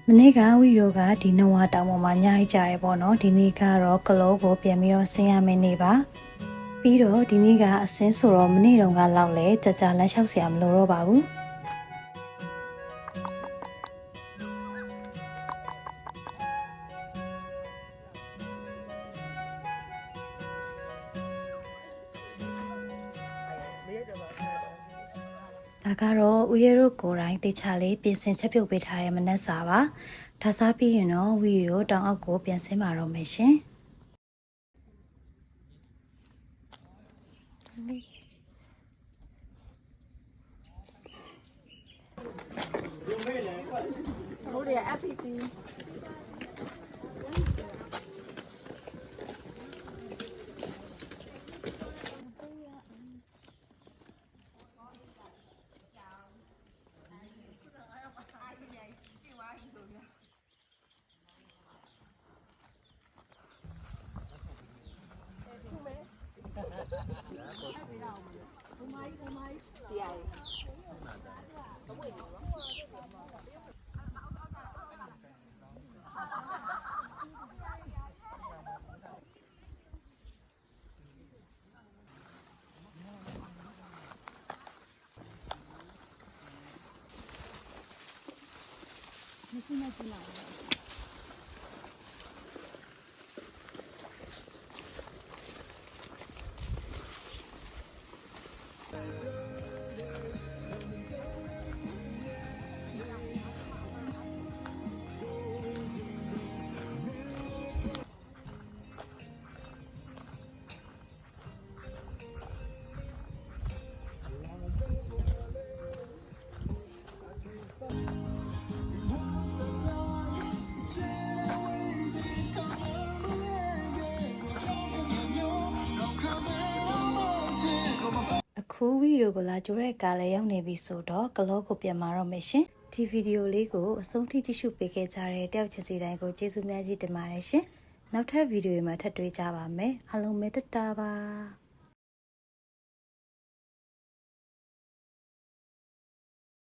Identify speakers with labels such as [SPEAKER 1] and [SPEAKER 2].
[SPEAKER 1] မနေ့ကဝီရိုကဒီနဝတောင်ပေါ်မှာညှိကြရဲပေါ့နော်ဒီနေ့ကတော့ကလောကိုပြန်ပြီးတော့ဆင်းရမယ့်နေ့ပါပြီးတော့ဒီနေ့ကအစင်းဆိုတော့မနေ့တုန်းကလောက်လဲကြာကြာလမ်းလျှောက်ဆရာမလိုတော့ပါဘူးဒါကတော့ဦးရဲတို့ကိုယ်တိုင်တေချာလေးပြင်ဆင်ချက်ပြုတ်ပေးထားတဲ့မနက်စာပါဒါစားပြီးရင်တော့ဝီရိုတောင်အောက်ကိုပြန်ဆင်းပါတော့မယ်ရှင်
[SPEAKER 2] ဟုတ်တယ် FPP မရှိနဲ့ကြည့်လိုက်
[SPEAKER 1] အခုဗီဒီယိုကိုလာကြိုးတဲ့ကားလည်းရောက်နေပြီဆိုတော့ကလောကိုပြန်มาတော့မယ်ရှင်ဒီဗီဒီယိုလေးကိုအဆုံးထိကြည့်ရှုပေးခဲ့ကြတဲ့တယောက်ချင်းစီတိုင်းကိုကျေးဇူးများကြီးတင်ပါတယ်ရှင်နောက်ထပ်ဗီဒီယိုမှာထပ်တွေ့ကြပါမယ်အားလုံးပဲတတားပါ